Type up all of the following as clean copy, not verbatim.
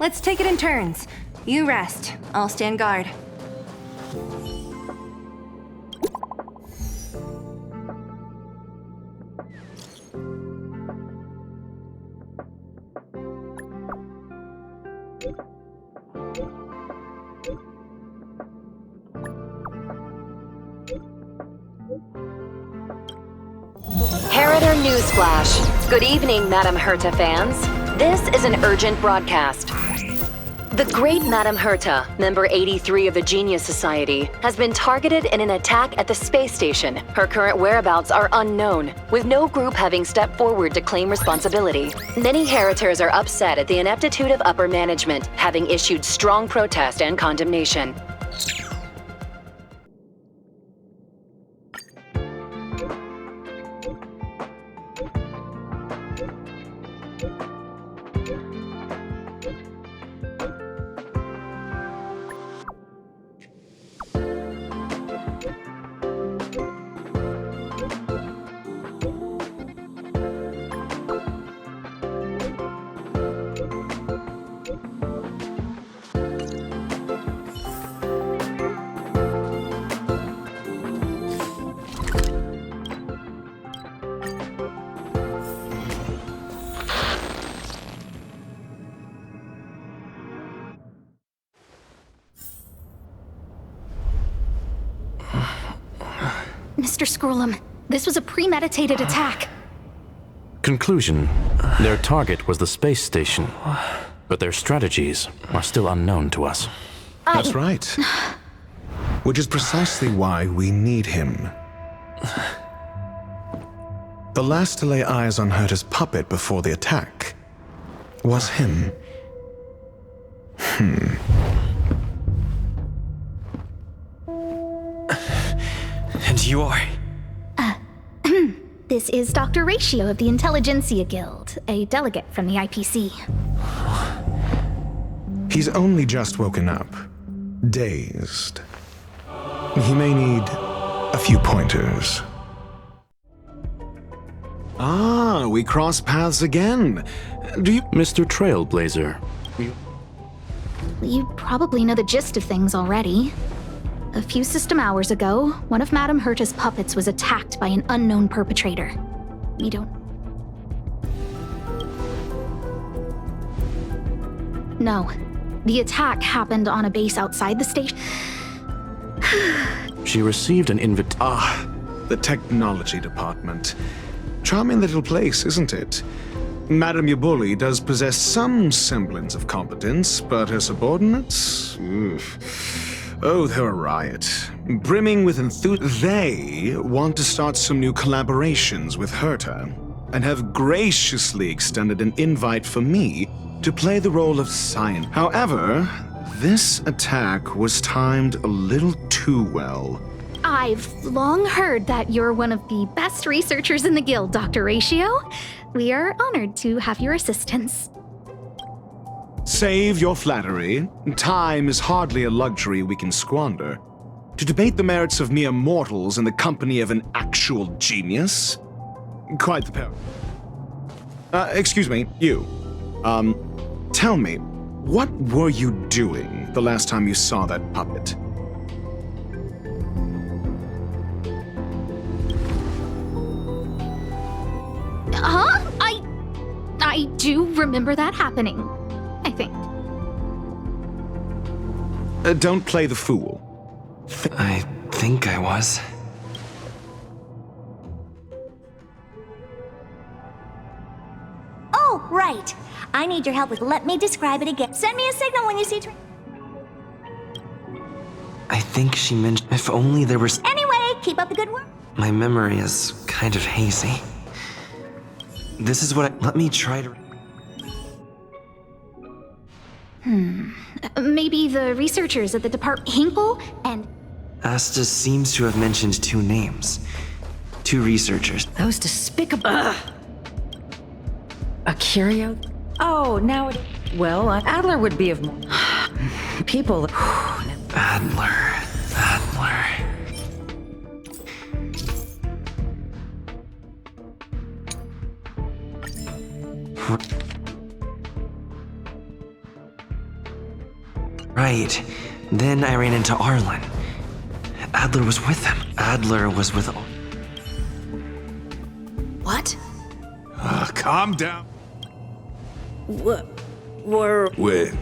Let's take it in turns. You rest. I'll stand guard. Heriter Newsflash. Good evening, Madame Herta fans. This is an urgent broadcast. The great Madame Herta, member 83 of the Genius Society, has been targeted in an attack at the space station. Her current whereabouts are unknown, with no group having stepped forward to claim responsibility. Many Heritors are upset at the ineptitude of upper management, having issued strong protest and condemnation. Mr. Scrollum, this was a premeditated attack. Conclusion. Their target was the space station, but their strategies are still unknown to us. That's right. Which is precisely why we need him. The last to lay eyes on Herta's puppet before the attack was him. And you are? This is Dr. Ratio of the Intelligentsia Guild, a delegate from the IPC. He's only just woken up, dazed. He may need a few pointers. Ah, we cross paths again. Do you... Mr. Trailblazer. You probably know the gist of things already. A few system hours ago, one of Madame Herta's puppets was attacked by an unknown perpetrator. We don't... No. The attack happened on a base outside the station. She received an The technology department. Charming little place, isn't it? Madame Yabuli does possess some semblance of competence, but her subordinates? Oof. Oh, they're a riot. Brimming with enthusiasm. They want to start some new collaborations with Herta, and have graciously extended an invite for me to play the role of scientist. However, this attack was timed a little too well. I've long heard that you're one of the best researchers in the guild, Dr. Ratio. We are honored to have your assistance. Save your flattery. Time is hardly a luxury we can squander. To debate the merits of mere mortals in the company of an actual genius? Quite the pair. Excuse me, you. Tell me, what were you doing the last time you saw that puppet? I do remember that happening, I think. Don't play the fool. I think I was. Oh, right. I need your help with. Let me describe it again. Send me a signal when you see. I think she mentioned if only there was. Anyway, keep up the good work. My memory is kind of hazy. This is what let me try to. Maybe the researchers at the department, Hinkle and... Asta seems to have mentioned two names. Two researchers. Those despicable... Ugh. A curio? Oh, now it... Well, Adler would be of more... People... Adler. Right. Then I ran into Arlen. Adler was with him. Adler was with... What? Calm down. Were... Wait.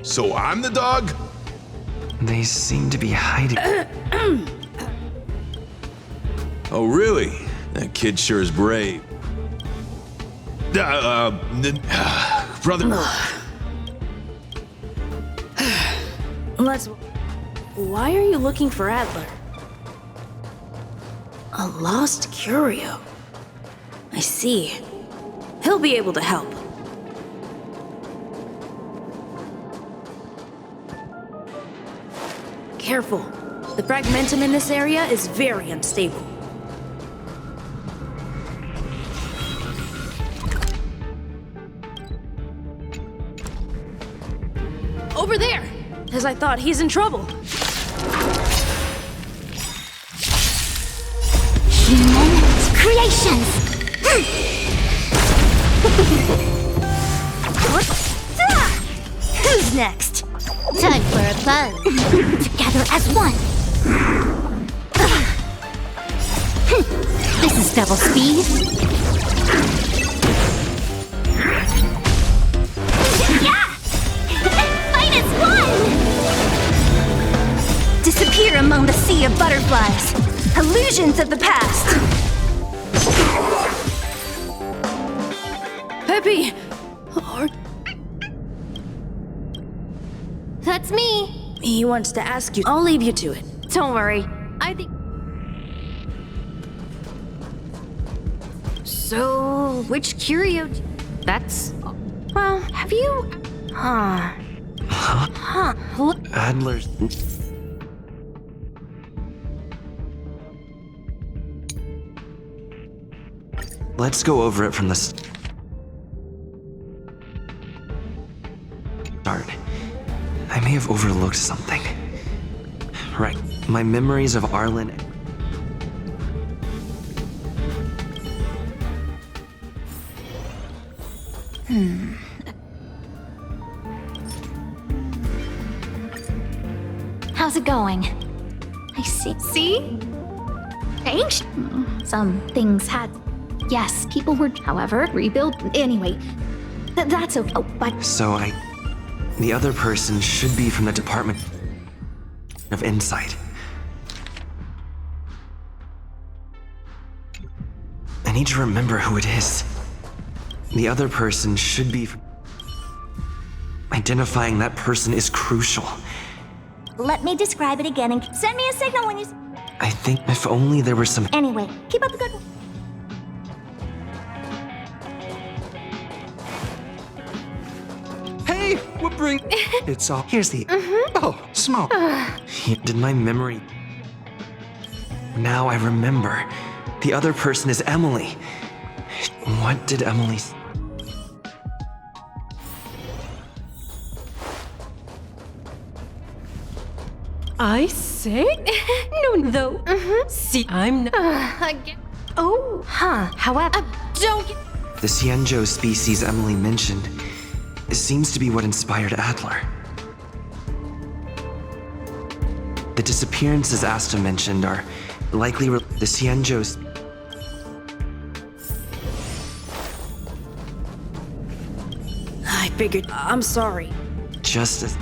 So I'm the dog? They seem to be hiding. Oh, really? That kid sure is brave. Brother. Why are you looking for Adler? A lost curio. I see. He'll be able to help. Careful. The fragmentum in this area is very unstable. Over there! As I thought, he's in trouble. Human creations! Who's next? Time for a fun. Together as one. This is double speed. Yeah! Fight as one! Disappear among the sea of butterflies. Illusions of the past. Peppy! That's me. He wants to ask you. I'll leave you to it. Don't worry. I think... So, which curio... That's... Well, have you... Look... Adler's... Let's go over it from the start. I may have overlooked something. Right, my memories of Arlen... How's it going? I see. See? Changed? Some things had... Yes, people were, however, rebuilt. Anyway, that's okay. Oh, but... So the other person should be from the Department of Insight. I need to remember who it is. The other person should be... Identifying that person is crucial. Let me describe it again and send me a signal when you... I think if only there were some... Anyway, keep up the good work. Hey, what bring... It's all... Here's the... Oh, smoke. Did my memory... Now I remember. The other person is Emily. What did Emily... I say? No, though. See, I'm not... Again. Oh, however... Don't... The Xianzhou species Emily mentioned seems to be what inspired Adler. The disappearances Asta mentioned are likely the Xianzhou's... I figured. I'm sorry. Just as...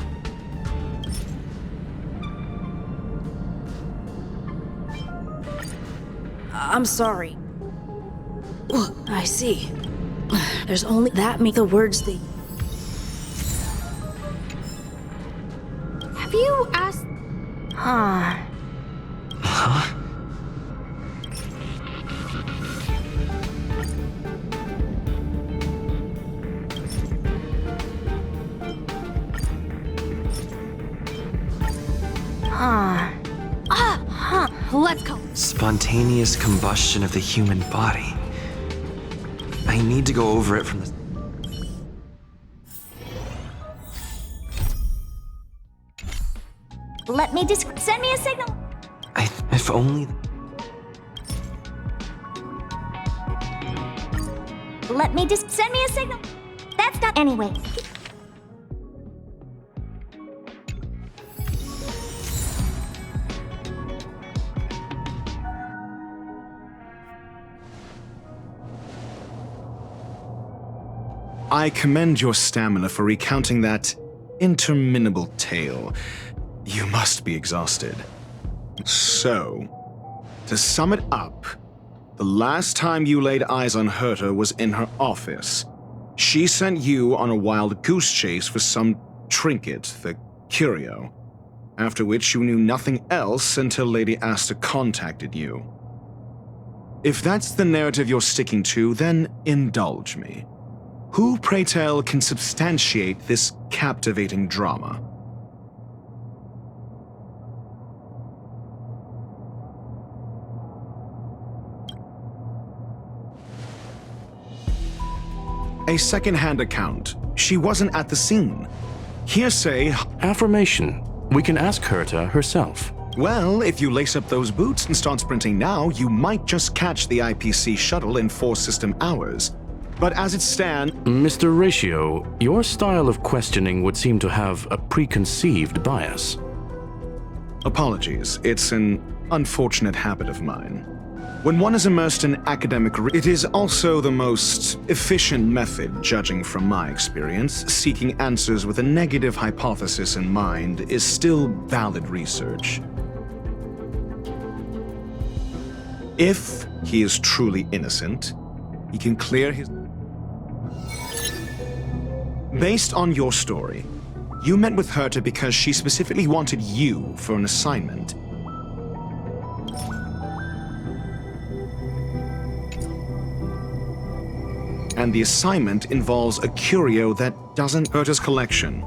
I'm sorry. I see. There's only that the words they... Have you asked... Huh? Let's go. Spontaneous combustion of the human body. I need to go over it from the... Let me send me a signal. If only... Let me send me a signal. That's not... Anyway. I commend your stamina for recounting that interminable tale. You must be exhausted. So, to sum it up, the last time you laid eyes on Herta was in her office. She sent you on a wild goose chase for some trinket, the curio, after which you knew nothing else until Lady Asta contacted you. If that's the narrative you're sticking to, then indulge me. Who, pray tell, can substantiate this captivating drama? A second-hand account. She wasn't at the scene. Hearsay. Affirmation. We can ask Herta herself. Well, if you lace up those boots and start sprinting now, you might just catch the IPC shuttle in 4 system hours. But as it stands... Mr. Ratio, your style of questioning would seem to have a preconceived bias. Apologies. It's an unfortunate habit of mine. When one is immersed in academic it is also the most efficient method, judging from my experience. Seeking answers with a negative hypothesis in mind is still valid research. If he is truly innocent, he can clear his... Based on your story, you met with Herta because she specifically wanted you for an assignment. And the assignment involves a curio that doesn't hurt his collection.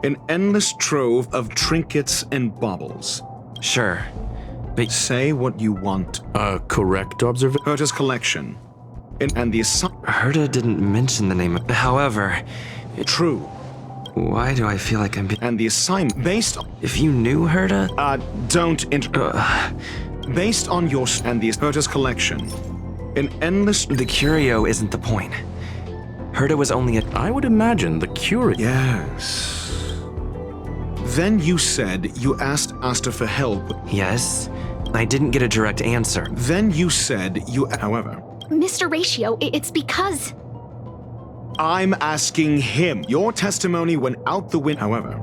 An endless trove of trinkets and baubles. Sure, but... Say what you want. A correct observation? Herta's collection. And the assignment... Herta didn't mention the name. However... True. Why do I feel like I'm being... And the assignment based on... If you knew Herta... Don't based on your... And the Herta's collection. An endless... The curio isn't the point. Herta was only a... I would imagine the curio... Yes. Then you said you asked Asta for help. Yes. I didn't get a direct answer. Then you said you... However... Mr. Ratio, it's because... I'm asking him. Your testimony went out the window. However...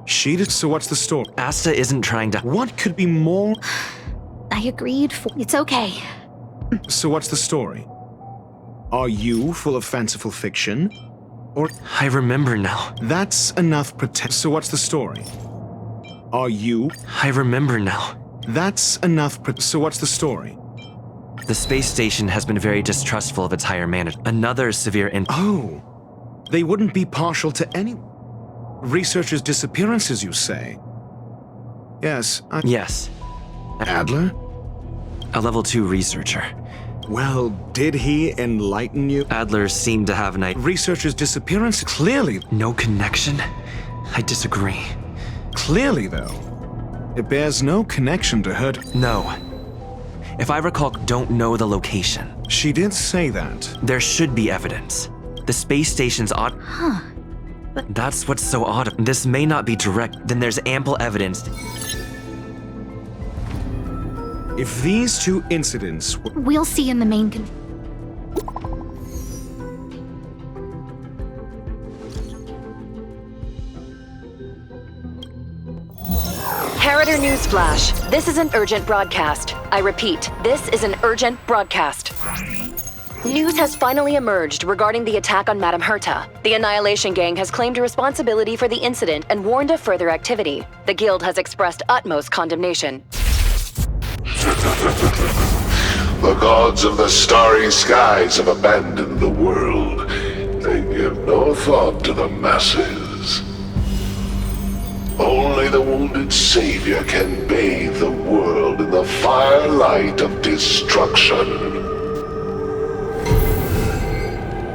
She did... So what's the story? Asta isn't trying to... What could be more... I agreed for... It's okay. So what's the story? Are you full of fanciful fiction? Or... I remember now. That's enough So what's the story? Are you... I remember now. That's enough So what's the story? The space station has been very distrustful of its higher management. Another severe Oh. They wouldn't be partial to any... Researchers' disappearances, you say? Yes, Yes. Adler? A level 2 researcher. Well, did he enlighten you? Adler seemed to have an Researcher's disappearance? Clearly. No connection? I disagree. Clearly, though. It bears no connection to her. No. If I recall, don't know the location. She did say that. There should be evidence. The space station's odd. Huh. But that's what's so odd. This may not be direct, then there's ample evidence. If these 2 incidents... We'll see in the main Harrider Newsflash. This is an urgent broadcast. I repeat, this is an urgent broadcast. News has finally emerged regarding the attack on Madame Herta. The Annihilation Gang has claimed responsibility for the incident and warned of further activity. The Guild has expressed utmost condemnation. The gods of the starry skies have abandoned the world. They give no thought to the masses. Only the wounded savior can bathe the world in the firelight of destruction.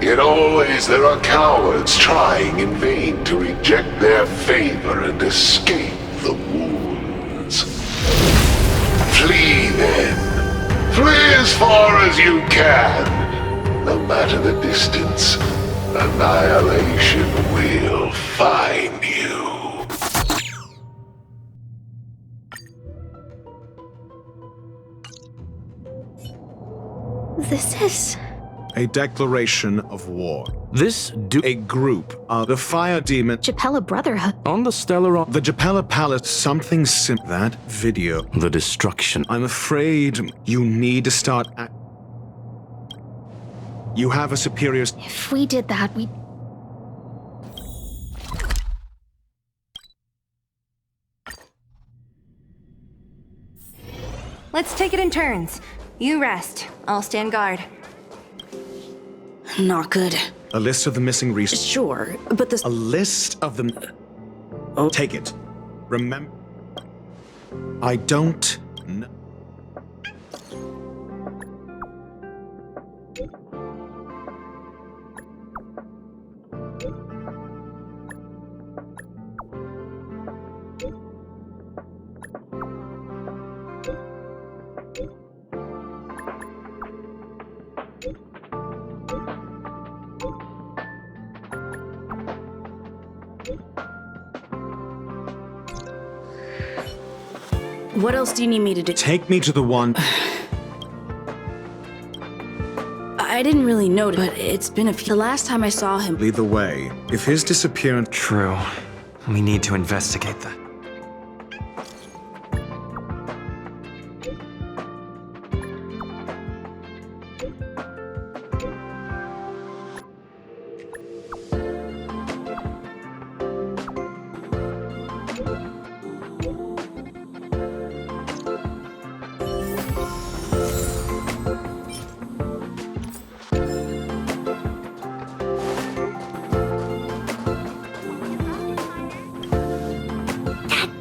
Yet always there are cowards trying in vain to reject their favor and escape the wounds. Flee then. Flee as far as you can. No matter the distance, annihilation will find you. This is... A declaration of war. A group of the fire demon. Japella Brotherhood. On the Stellar... The Japella Palace, something that video. The destruction. I'm afraid you need to start You have a superior... If we did that, we'd... Let's take it in turns. You rest. I'll stand guard. Not good. A list of the missing resources. Sure, but this... A list of them... Oh. Take it. Remember... I don't know. What else do you need me to do? Take me to the one... I didn't really notice, but it's been a few... The last time I saw him... Lead the way. If his disappearance... True. We need to investigate that.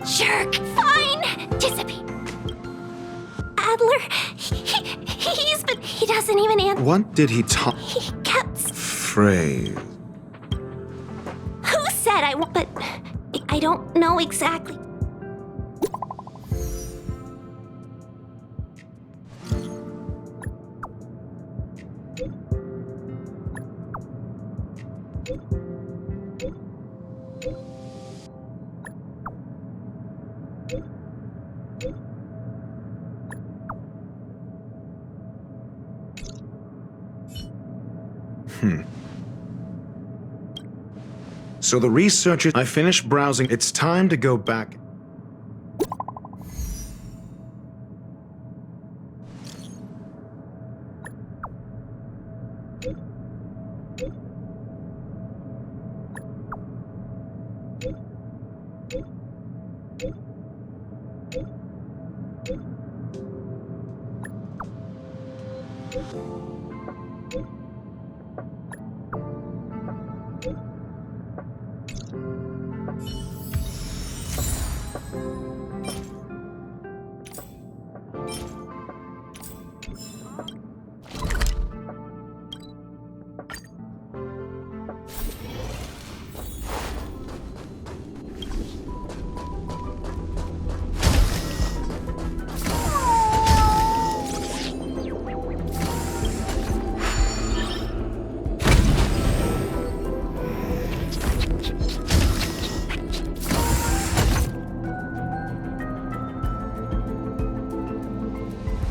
Jerk! Fine! Dissipate. Adler, he doesn't even answer. What did he talk? He kept... Phrase. Who said I won't, but I don't know exactly. So the researchers... I finished browsing. It's time to go back.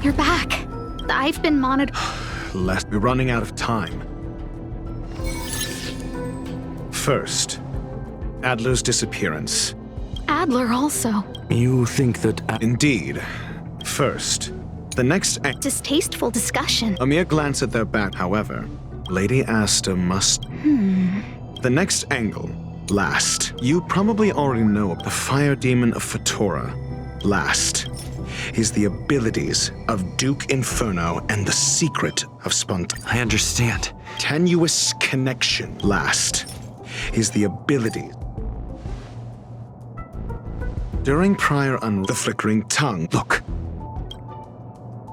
You're back. I've been monitored. We're running out of time. First, Adler's disappearance. Adler also. You think that... Indeed. First, the next... Distasteful discussion. A mere glance at their back, however. Lady Asta must... The next angle. Last. You probably already know the fire demon of Fatora. Last is the abilities of Duke Inferno and the secret of I understand. Tenuous connection. Last is the ability. During prior the flickering tongue. Look.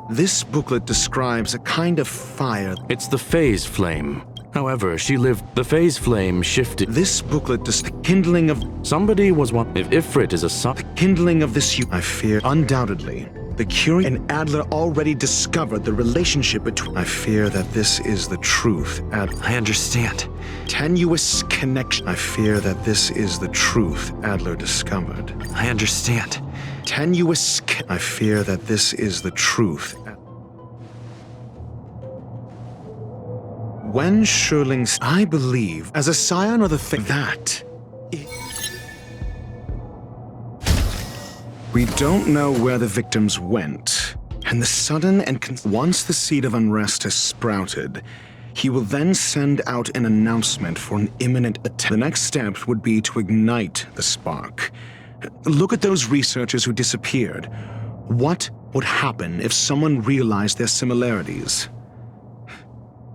This booklet describes a kind of fire. It's the phase flame. However, she lived... The phase flame shifted... This booklet does the kindling of... Somebody was one... If Ifrit is a son... The kindling of this... I fear, undoubtedly, the Curie and Adler already discovered the relationship between... I fear that this is the truth, I understand. Tenuous connection. I fear that this is the truth Adler discovered. I understand. Tenuous... I fear that this is the truth. When Sherling's... I believe, as a scion of the that... We don't know where the victims went, and the sudden and... Once the seed of unrest has sprouted, he will then send out an announcement for an imminent attack. The next step would be to ignite the spark. Look at those researchers who disappeared. What would happen if someone realized their similarities?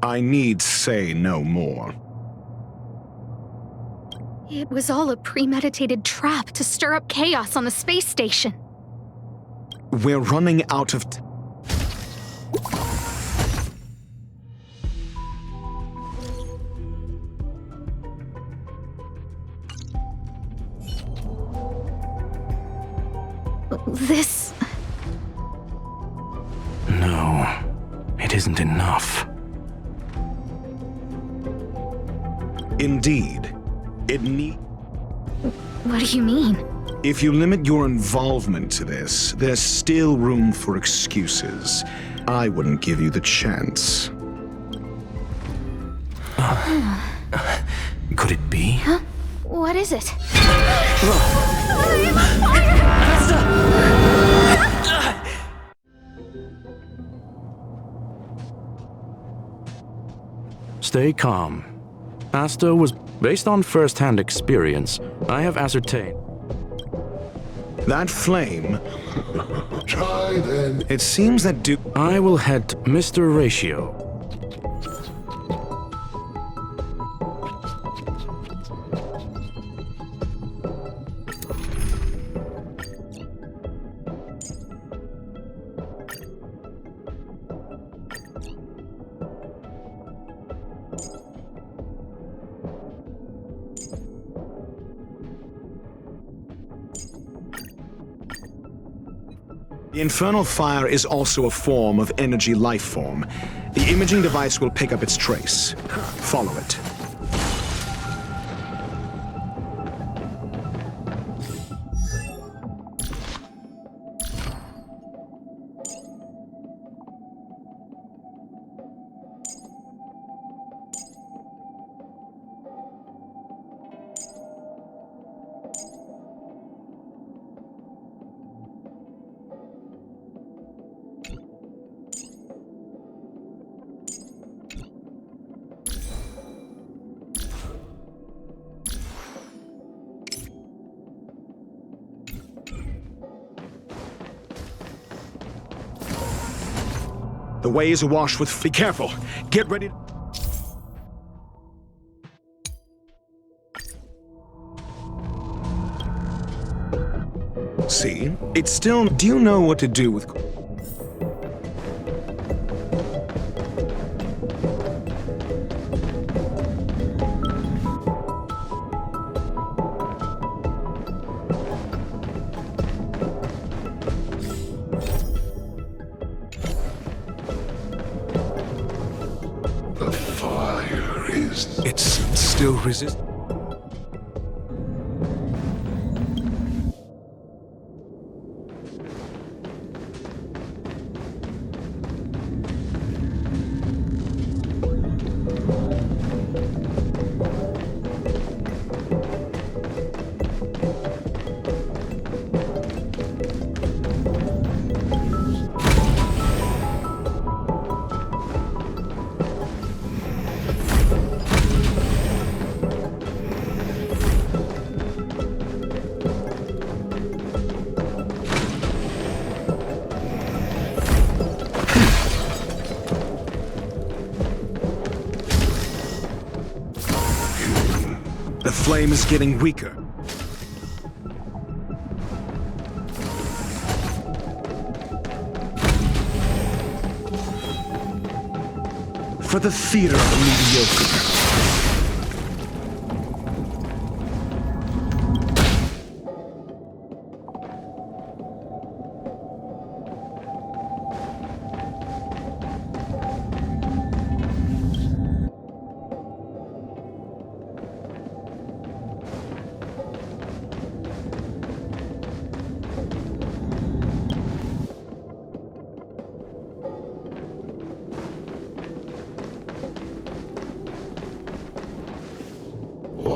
I need say no more. It was all a premeditated trap to stir up chaos on the space station. We're running out of... This... No, it isn't enough. Indeed. It need... What do you mean? If you limit your involvement to this, there's still room for excuses. I wouldn't give you the chance. Could it be? Huh? What is it? Stay calm. Asta was based on first-hand experience. I have ascertained. That flame... Try then. It seems that I will head to Mr. Ratio. The Infernal Fire is also a form of energy life form. The imaging device will pick up its trace. Follow it. The way is awash with... Be careful! Get ready... See? It's still... Do you know what to do with... The fire is... It's still resist... The flame is getting weaker. For the theater of the mediocre.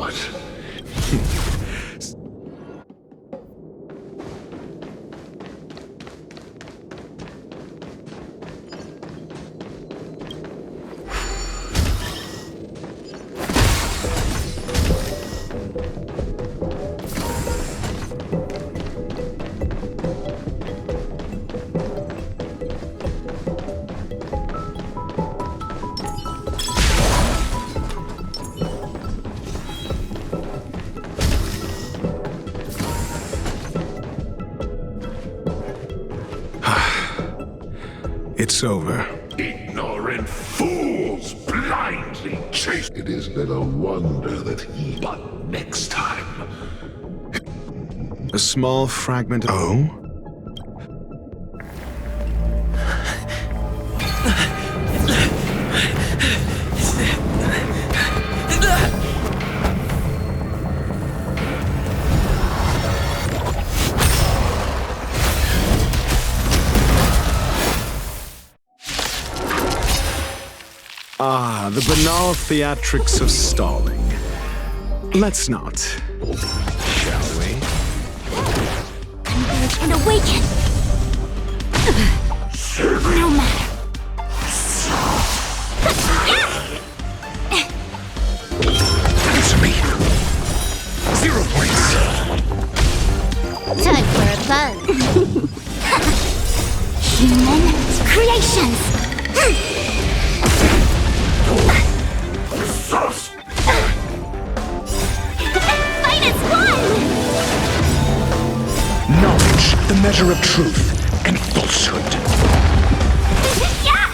what? It's over. Ignorant fools blindly chase. It is little wonder that he. But next time. A small fragment of. Oh? Ah, the banal theatrics of stalling. Let's not. Shall we? Converge and awaken! No matter. Answer me. 0 points. Time for a fun. Human creations! Fight is one! Knowledge, the measure of truth and falsehood. Yeah!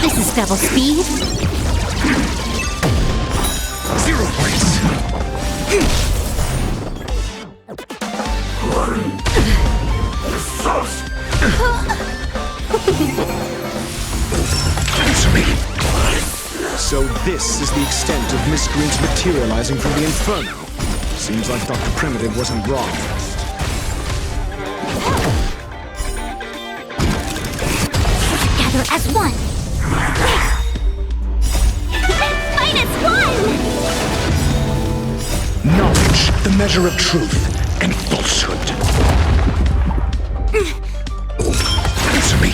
This is double speed. 0 points. Answer me. So this is the extent of miscreants materializing from the Inferno. Seems like Dr. Primitive wasn't wrong. Gather as one! Fight as one! Knowledge, the measure of truth and falsehood. Answer me.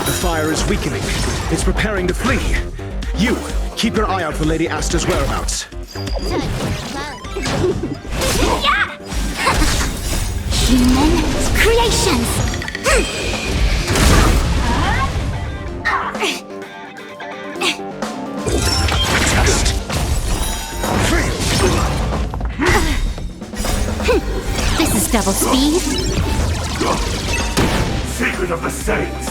The fire is weakening. It's preparing to flee. You, keep your eye out for Lady Asta's whereabouts. Yeah! Human creations! Test. This is double speed. Secret of the Saints.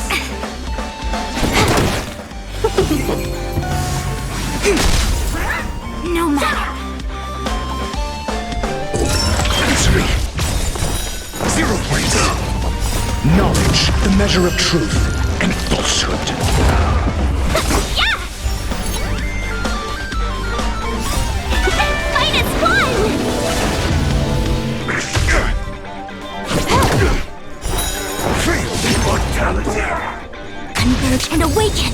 No matter. Answer me. 0 points. Knowledge, the measure of truth and falsehood. Yeah! Fight is one! Immortality. Converge and awaken!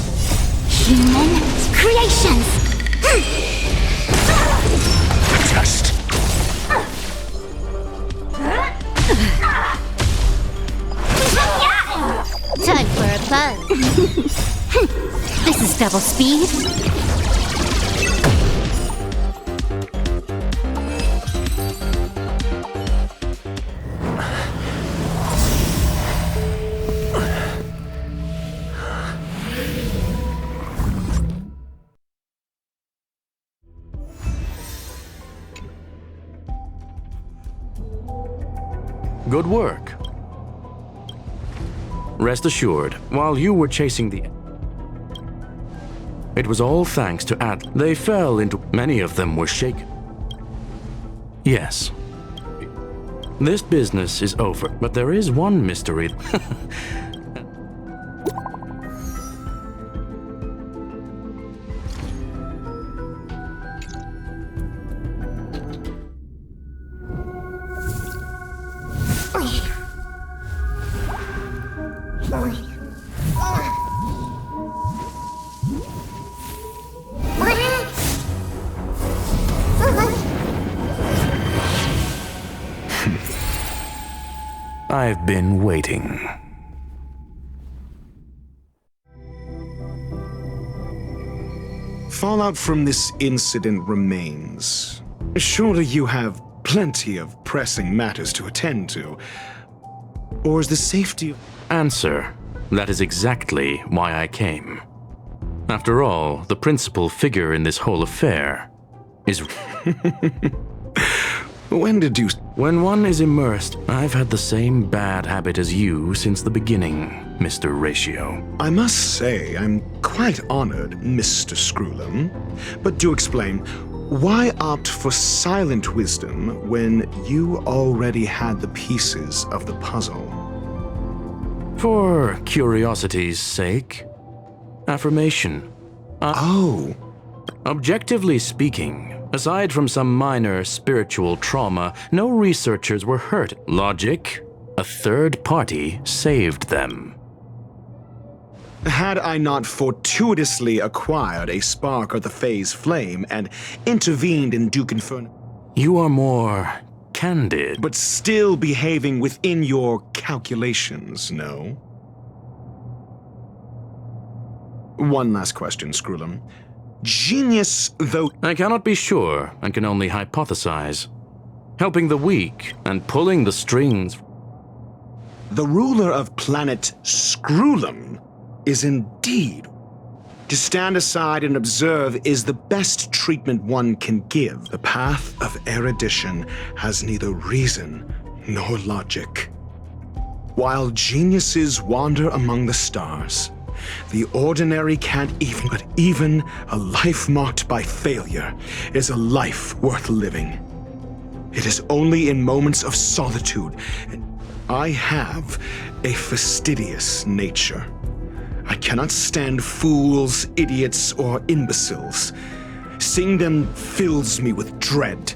Human creations! Test. Time for a fun! This is double speed. Good work. Rest assured, while you were chasing the... It was all thanks to Ad. They fell into... Many of them were shaken. Yes. This business is over, but there is one mystery. I've been waiting. Fallout from this incident remains. Surely you have plenty of pressing matters to attend to. Or is the safety of... Answer. That is exactly why I came. After all, the principal figure in this whole affair is... When did you... When one is immersed, I've had the same bad habit as you since the beginning, Mr. Ratio. I must say, I'm quite honored, Mr. Screwlam. But do explain, why opt for silent wisdom when you already had the pieces of the puzzle? For curiosity's sake. Affirmation. Objectively speaking, aside from some minor spiritual trauma, no researchers were hurt. Logic, a third party saved them. Had I not fortuitously acquired a spark of the Phase Flame and intervened in Duke Infernal... You are more candid. But still behaving within your calculations, no? One last question, Screwlam. Genius though... I cannot be sure and can only hypothesize. Helping the weak and pulling the strings. The ruler of planet Screwlam is indeed... To stand aside and observe is the best treatment one can give. The path of erudition has neither reason nor logic. While geniuses wander among the stars, the ordinary can't even, but even a life marked by failure is a life worth living. It is only in moments of solitude, and I have a fastidious nature. I cannot stand fools, idiots, or imbeciles. Seeing them fills me with dread.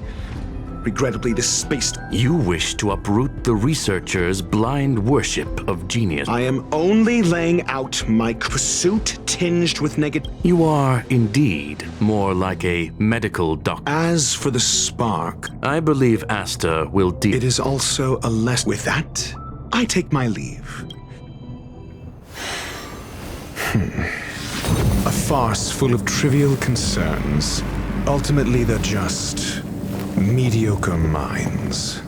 Regrettably, this space... You wish to uproot the researchers' blind worship of genius. I am only laying out my pursuit tinged with negative... You are indeed more like a medical doctor. As for the spark... I believe Asta will deal... It is also a lesson. With that, I take my leave. A farce full of trivial concerns. Ultimately, they're just mediocre minds.